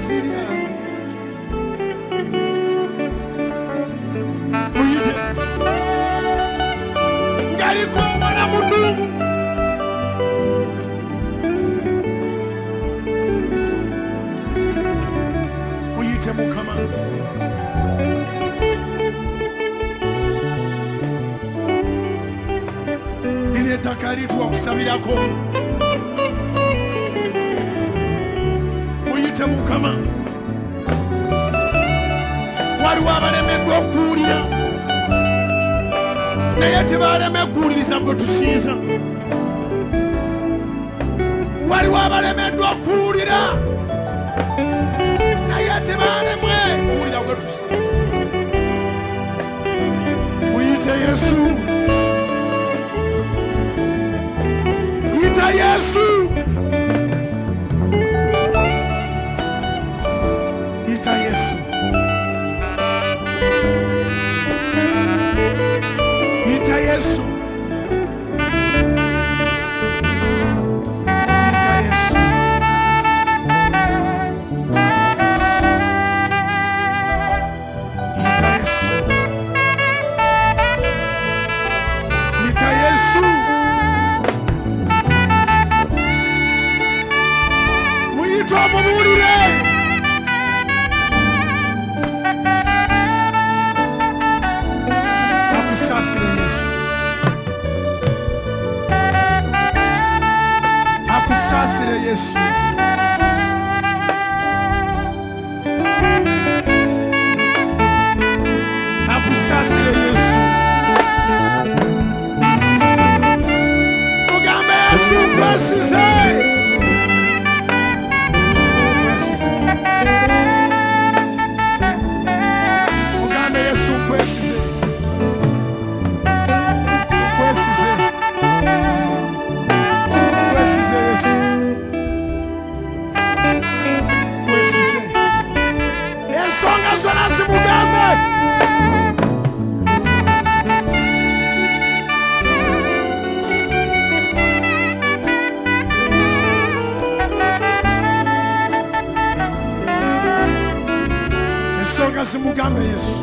Syria. Muyite ngaliko mwana mudumu muyite Mukama lino ettaka lituwa kusabirako muyite Mukama waliwo abalemeddwa okuwulira naye tebaleme kuwuliriza gwe tusinza waliwo abalemeddwa okuwulira naye tebalemwe kuwulira gwe tusinza muyite Yesu yita Yesu yita Yesu yita Yesu yita Yesu yita Yesu yita Yesu muyite omubulire akusasire Yesu akusasire Yesu mugambe Yesu nkwesize mugambe Yesu nkwesize zona zimugambe ensonga zimugambe Yesu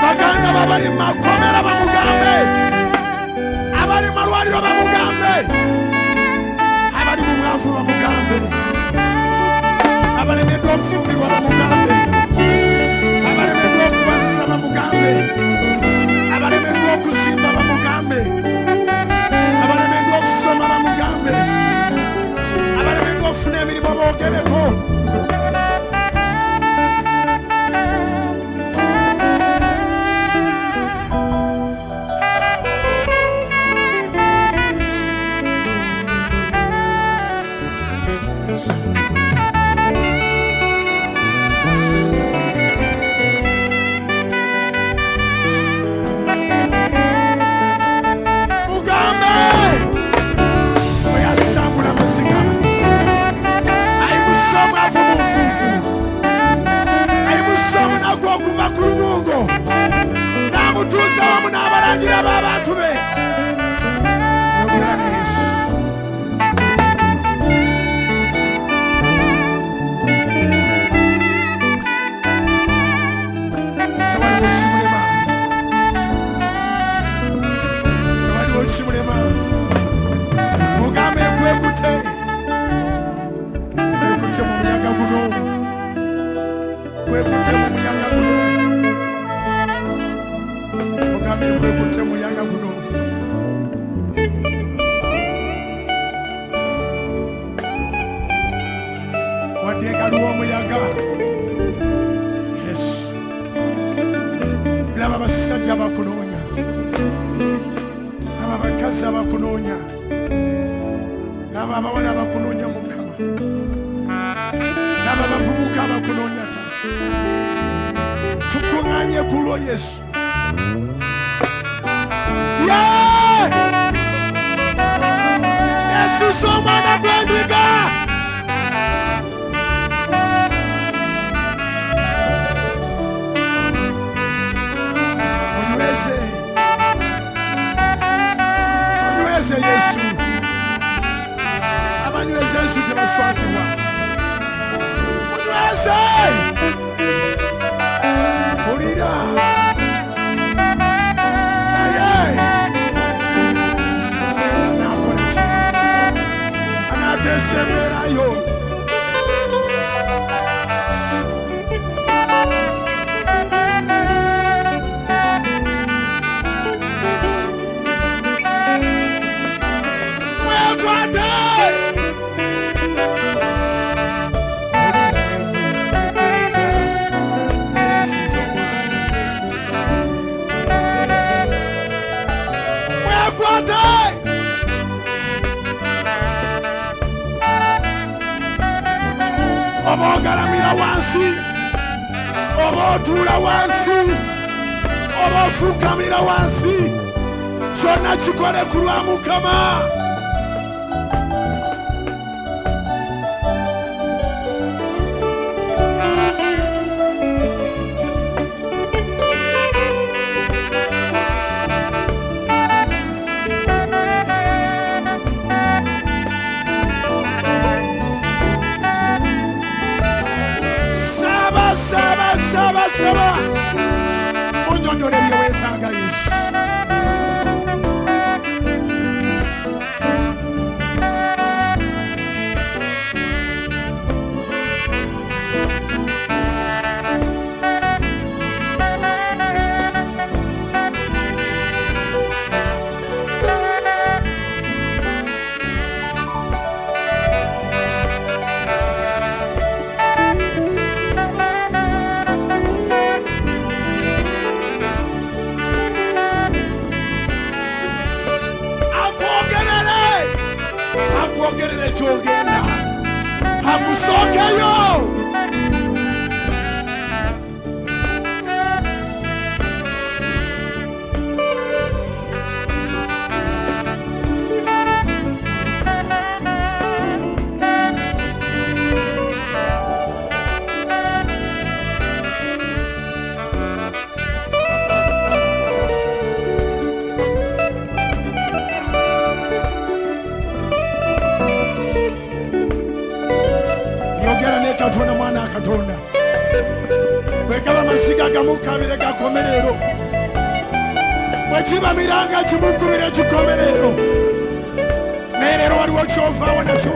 baganda babali makomera bamugambe abali malwaliro bamugambe abali mu mwavu bamugambe abalemeddwa okufumbirwa bamugambe abalemeddwa okubassa bamugambe abalemeddwa okuzimba bamugambe abalemeddwa okusoma bamugambe abalemeddwa okufuna emirimu boogereko okuva ku lubungo n'amutuusa wamu n'abalangira b'abantu be yogera ne Yesu tewaliwo kimulema tewaliwo kimulema mugambe kwekutte mu muyaga guno kwekutte mu muyaga guno mugambe kwekutte mu muyaga guno wadde galiwo omuyaga Yesu laba abasajja bakunoonya laba abakazi abakunoonya laba abawala abakunoonya Mukama laba abavubuka abakunoonya Taata tukuŋŋaanye ku lwo Yesu Yesuusa omwana gw'endiga onyweze Yesu abanyweze Yesu tebaswazibwa semerayo obogaramira wansi obotula wansi obofukamira wansi kyonna kikole ku lwa Mukama. Saba onyonyole byewetaaga Yesu. Akwogerere kyogenda akusookeyo. Katonda mwana Katonda bwekaba masiga gamukabire gakomerero bwekiba miranga kimukubire gikomerero nerero waliwo kyovaawo nakyo.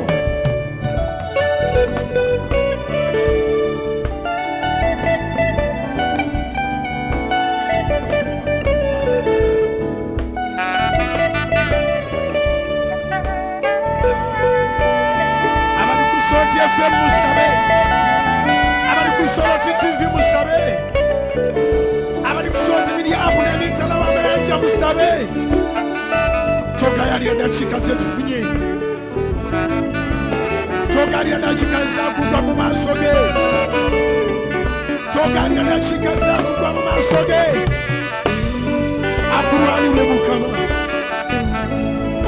Abali ku Soti FM musabe, abali ku Soti TV musabe, abali ku Soti Miliabu n'emitala w'amayanja musabe. Togayalira dakiika zetufunye, togayalira dakiika zakugwa mu maaso ge, togayalira dakiika zakugwa mu maaso ge. Akulwanire Mukama,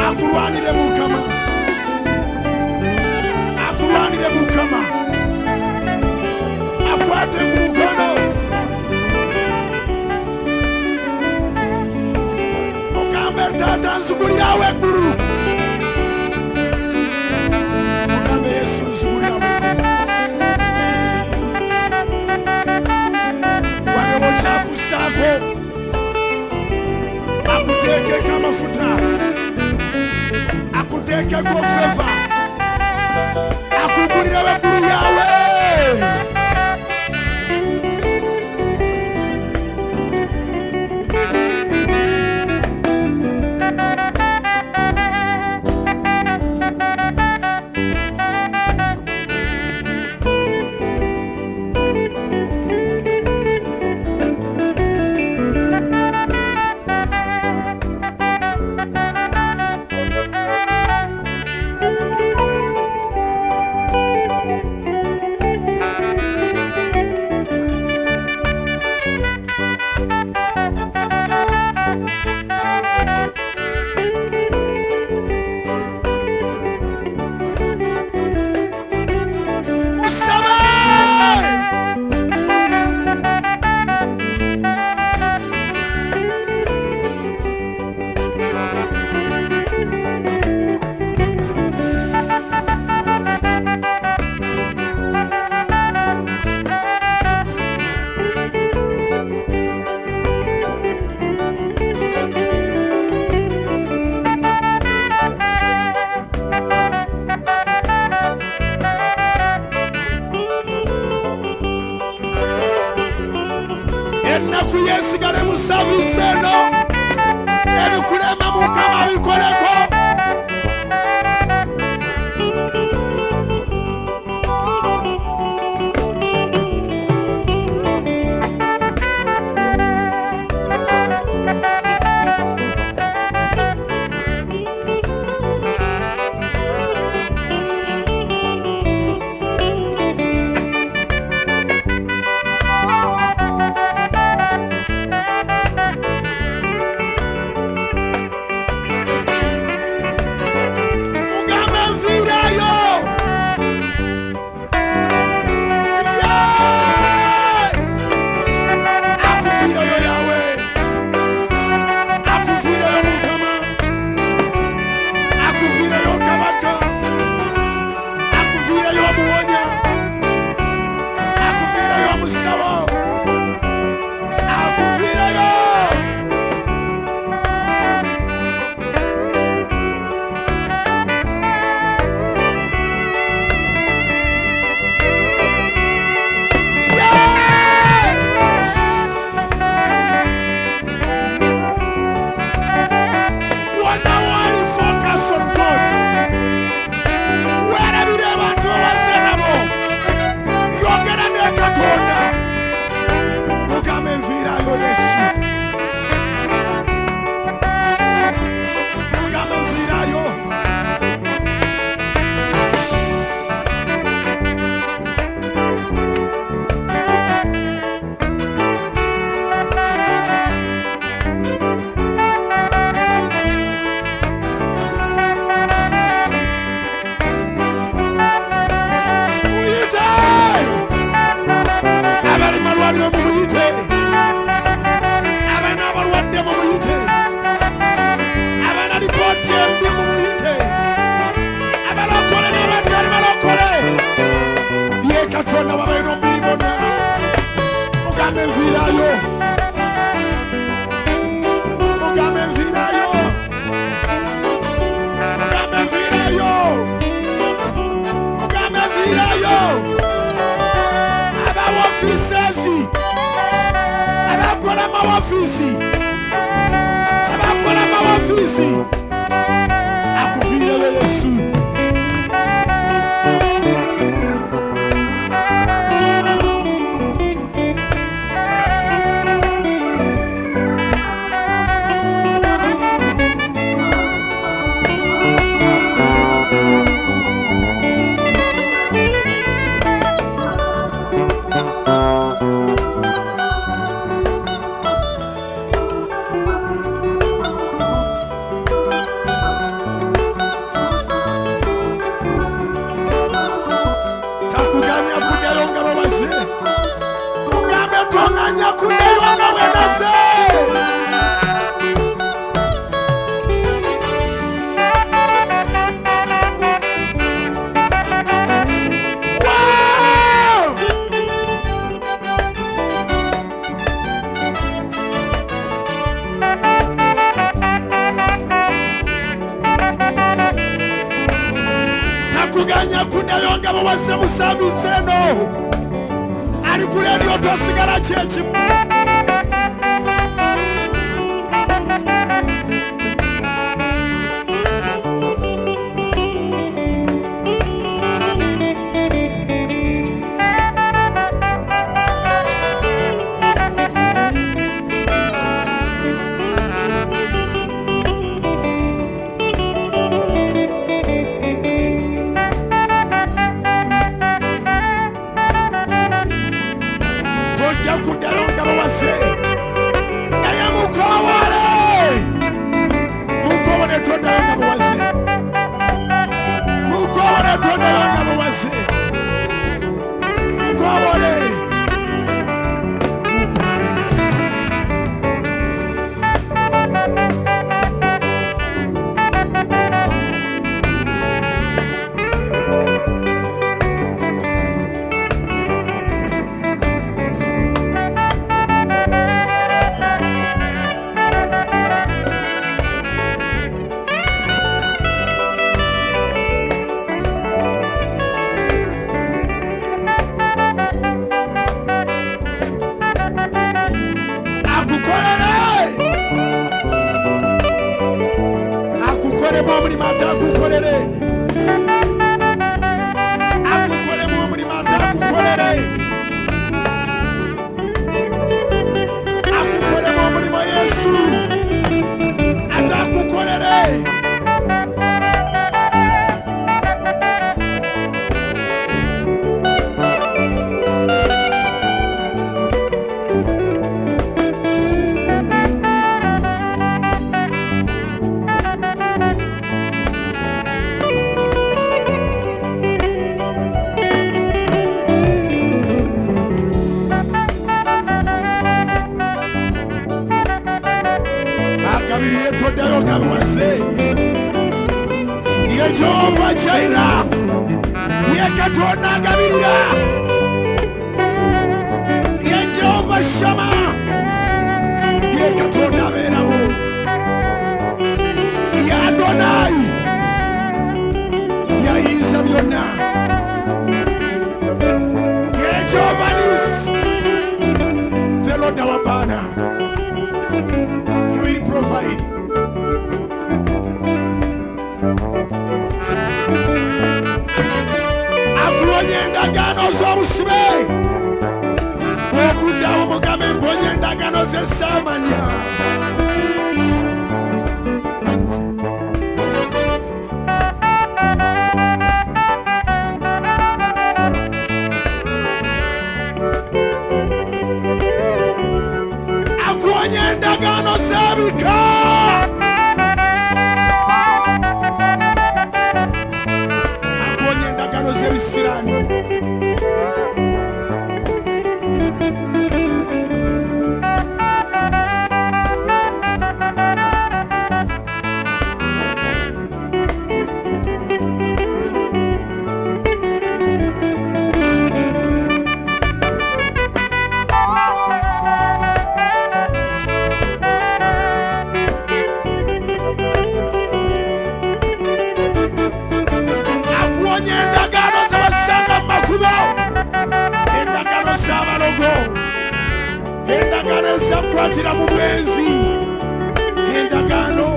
akulwanire Mukama, akulwanire Mukama, akwate ku mukono. Mugambe Taata nzigulira weggulu, mugambe Yesu nzigulira weggulu. Wabewo kyakussaako akuteekeko amafuta, akuteekeko feva, akugulire weggulu yawe. ennaku yeesigale mu saaviisi eno ebikulema Mukama bikoleko. Mawafisi akuvira Yesu. Kuganya kudayonga bawaze mu service eno ali kuledi otosigala kyekimu. omulimo atakukolere, akukolemu omulimo atakukolere, akukolemu omulimo Yesu atakukolere. Agabiriye toddayo gamuwase ye Jehova Jaira, ye Katonda agabirira, ye Jehova Shama, ye Katonda abeerawo, ye Adonai, ye Ayinza byonna, ye Jehova Nisi, the Lord our banner. He will provide. Akulonye endagaano z'obusibe, okuddawo mugambe mponye endagaano ze saamanya. Akulonye endagaano z'ebika, akulonye endagaano z'ebisiraani. Akulonye endagaano z'abasanga mu makubo, endagaano z'abalogo, endagaano ezakwatira mu bwenzi, endagaano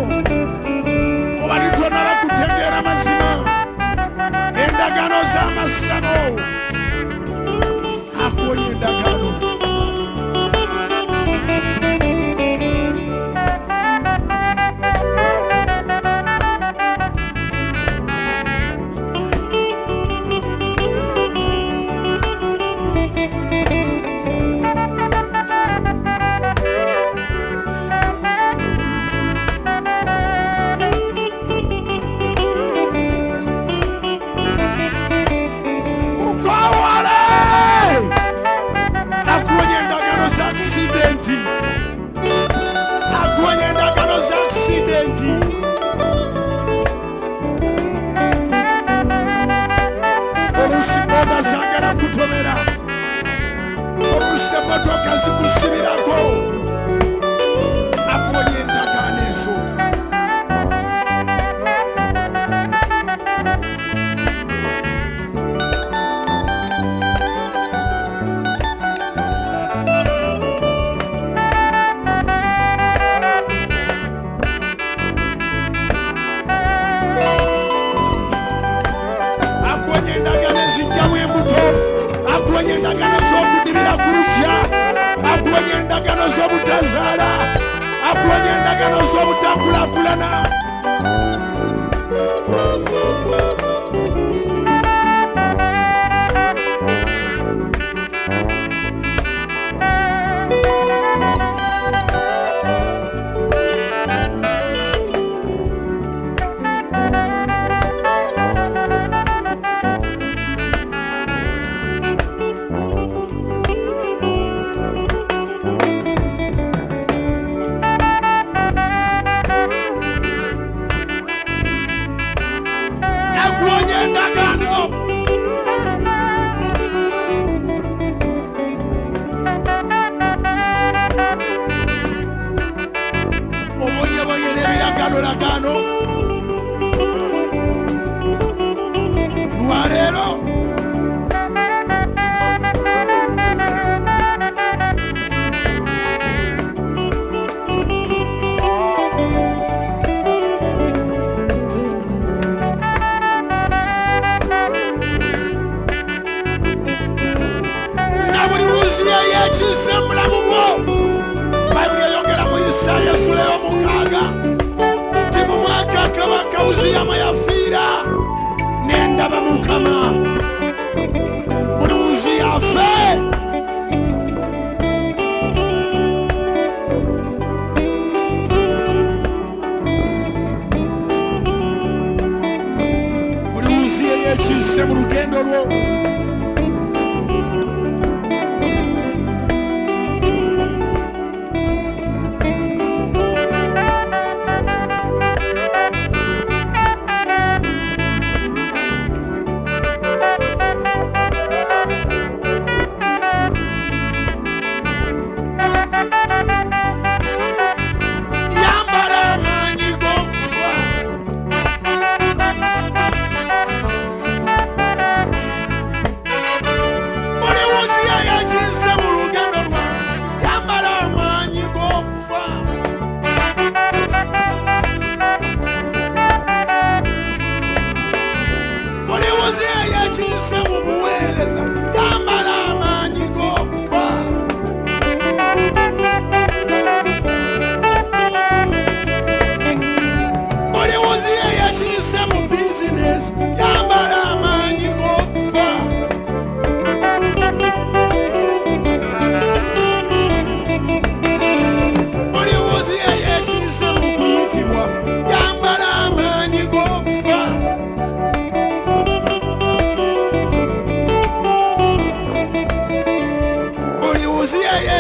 obalitona bakutegeera mazima, endagaano z'amasabo. Akulonye endagaano. Mukawale! Akulonye endagaano za aksidenti, akulonye endagaano za aksidenti. Oluusi boda zaagala kutomera, oluusi emmotoka zikusibirako, akulonye endagaano ezo. Akulonye endagaano ezijjamu embuto, akulonye endagaano z'okudibira ku luggya, akulonye endagaano z'obutazaala, akulonye endagaano z'obutakulaakulana. Mukisa Yesu leo mukaga Timu mwaka kabaka Uziyama yafiira Nendaba Mukama Buli Uziya afe Buli Uziya yekise mu lugendo lwo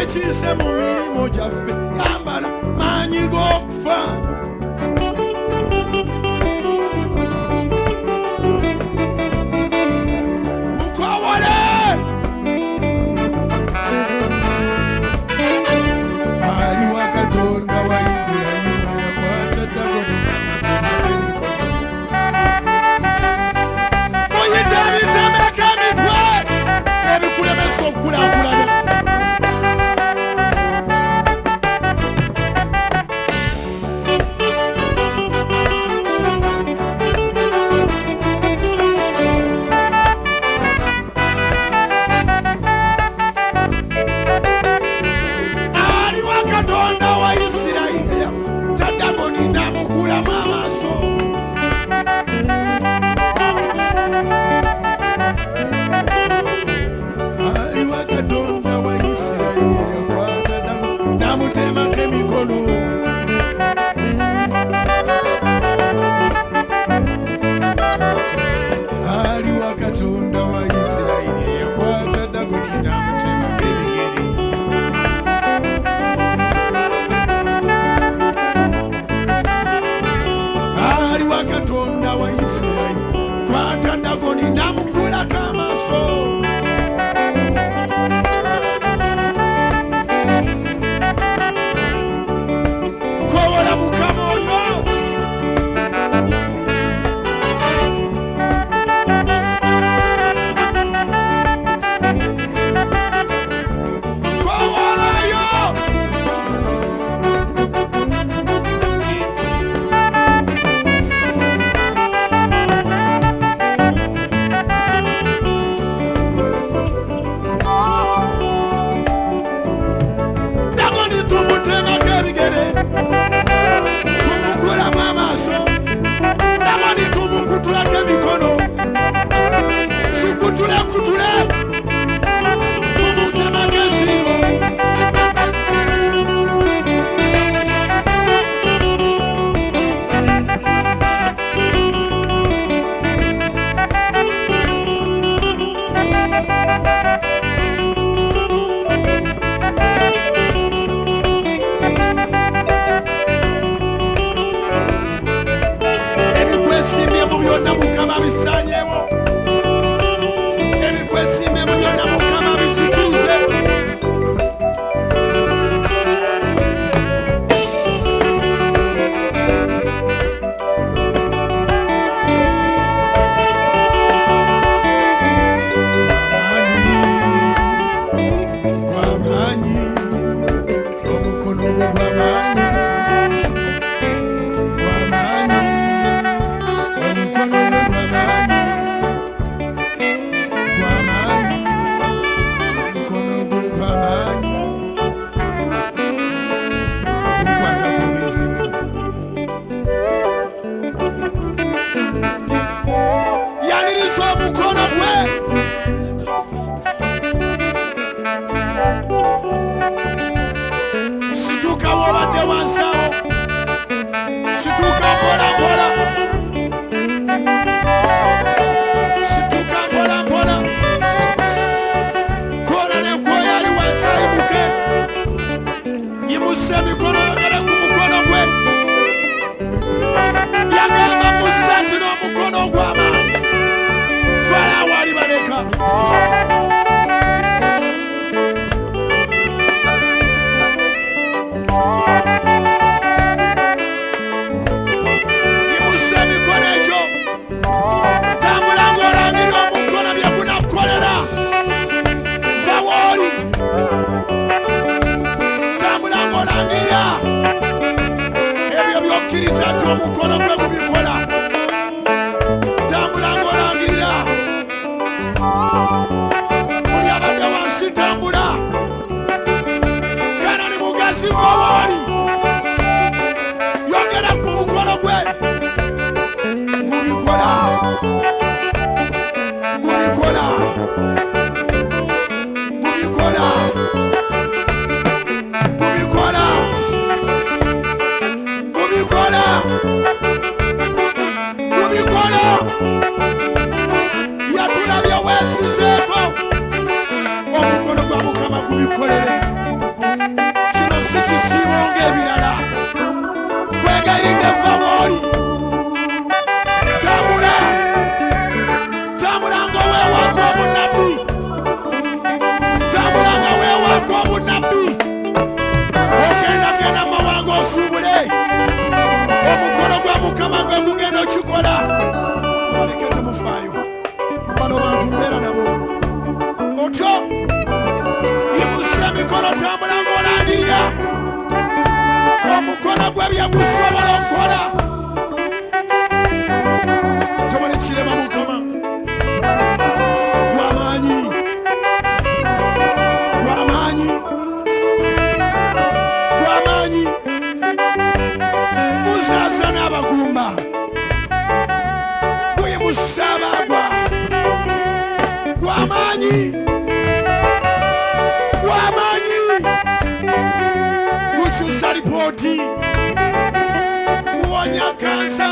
Yekise mu mirimu gyaffe yambala maanyi g'okufa mukowole ali wa Katonda wa Ibulayimu yakwata Dagoni muyita bitameka emitwe ebikulemesa okukulaakulana Katonda wa Isirayiri kwata Dagoni namukulako amaaso situka wobadde wansawo situka mpola mpola situka mpola mpola kola nekwoyo ali wansayibuke yimusa emikono yogera ku mukono gwe yagamba musati n'omukono ogw'amaanyi Farawo alibaleka yimusa emikono egyo tambula ng'olangira omukono bye gunakolera va wooli tambula ng'olangira ebyo by'okkiriza nti omukono gwe gubikola tambula ng'olangira buli abadde wansi tambula Kanani mugazi va wooli yogera ku mukono gwe gubikola gubikola gubikola gubikola gubikola gubikola yatulabye weesizeeko omukono gwa Mukama gubikolere kino si kisiibo ng'ebirala kwegayiridde va wooli tambula tambula nga weewaako obunnabbi tambula nga weewaako obunnabbi ogendagenda mu mawanga osuubule omukono gwa Mukama gwe gugenda okikola baleke temufaayo bano bantu mbeera nabo otyo yimusa emikono tambula ng'olangirira omukono gwe bye gusobola okukola tobale kirema Mukama gw'amaanyi gw'amaanyi gw'amaanyi guzaaza n'abagumba guyimusa abagwa gw'amaanyi gw'amaanyi gukyusa lipooti guwonya kansa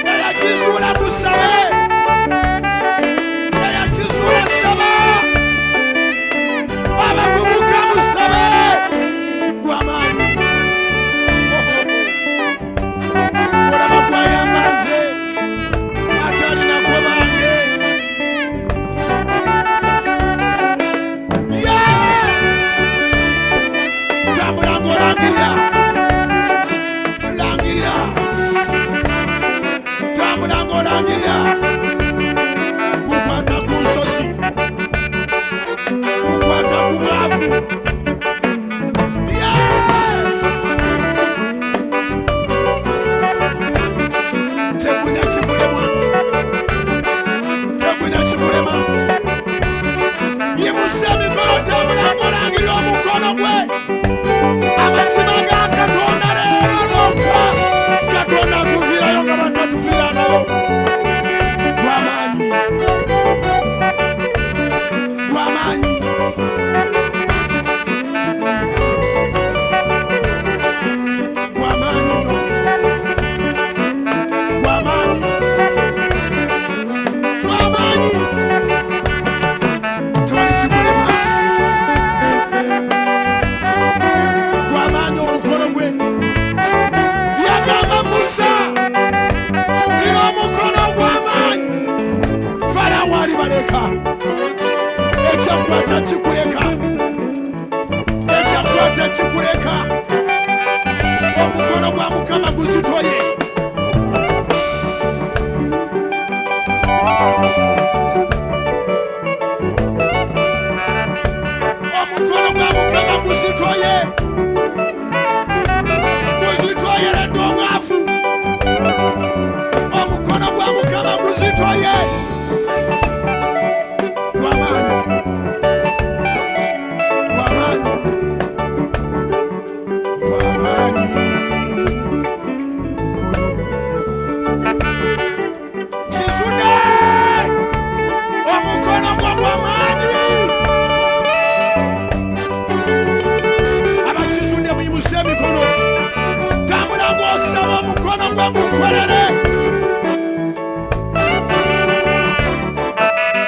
eyakizuula tusabe eyakizuula saba abavubuka musabe gw'amaanyi olaba gwayamaze atalina ko bange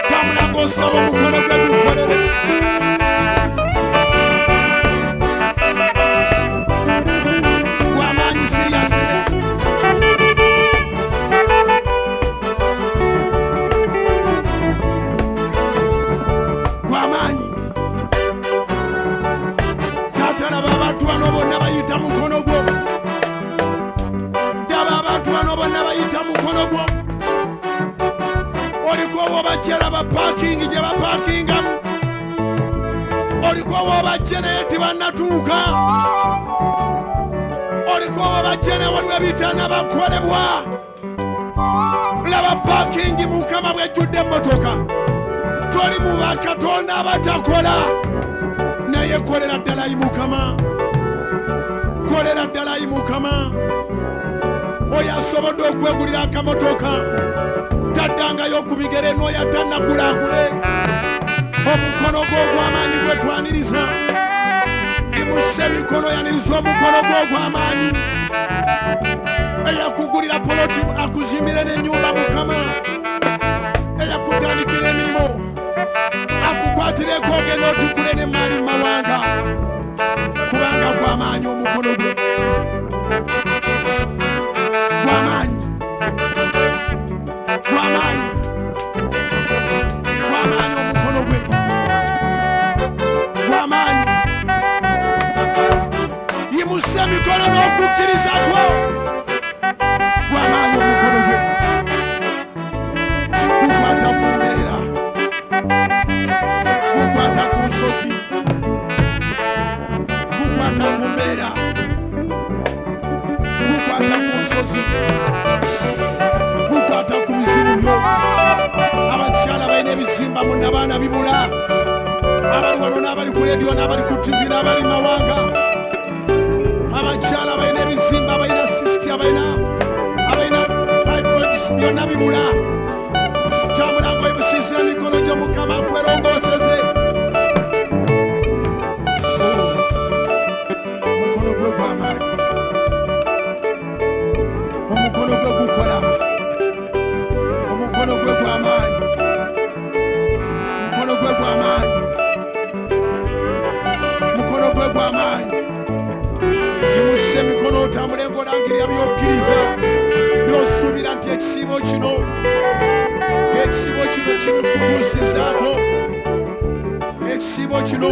tambula ng'osaba omukono gwe gukolere. Gw'amaanyi siriyasire. Gw'amaanyi. Taata laba abantu bano bonna bayita mukono gwo. Daba abantu bano bonna bayita mukono gwo. Oliko w'obajjera ba paakingi gye bapaakingamu. Oliko w'obajjera tebannatuuka. Oliko w'obajjera waliwo ebitaana bakolebwa. Laba paakingi Mukama bw'ejjudde emmotoka. Toli mu bakatonda abatakola. Naye kolera ddala yi Mukama. Kolera ddala yi Mukama. Oyo asobodde okwegulira akamotoka. Taddangayo ku bigere n'oyo atannagulaagule. Omukono gwo ogw'amaanyi gwe twaniriza. Imusse emikono yaniriza omukono gwo ogw'amaanyi. Eyakugulira poloti akuzimire n'ennyumba Mukama. Eyakutandikira emirimu akukwatireko ogenda otukule n'emaali mu mawanga. Kubanga gw'amaanyi omukono gwe. Gw'amaanyi. Gw'amaanyi. Gw'amaanyi omukono gwe. Gw'amaanyi. Yimusa emikono n'okukkiriza kwo. Gw'amaanyi omukono gwe. Gukwata ku mbeera. Gukwata ku nsozi. Gukwata ku mbeera. Gukwata ku nsozi. Gukwata ku bizibu byo. Abakyala balina ebizimba mu nabaana bibula. Abali wano n'abali ku leediyo n'abali ku TV n'abali mu mawanga. Abakyala balina ebizimba, balina sisiti, balina fibroids byonna bibula. Tambula ng'oyimusiza emikono gyo Mukama akwerongooseze. Omukono gwe gw'amaanyi. Omukono gwe gukola. Omukono gwe gw'amaanyi. Omukono gwe gw'amaanyi. Omukono gwe gw'amaanyi. Yimusa emikono otambule ng'olangirira by'okkiriza. By'osuubira nti ekisiibo kino kibikutuusizaako. Ekisiibo kino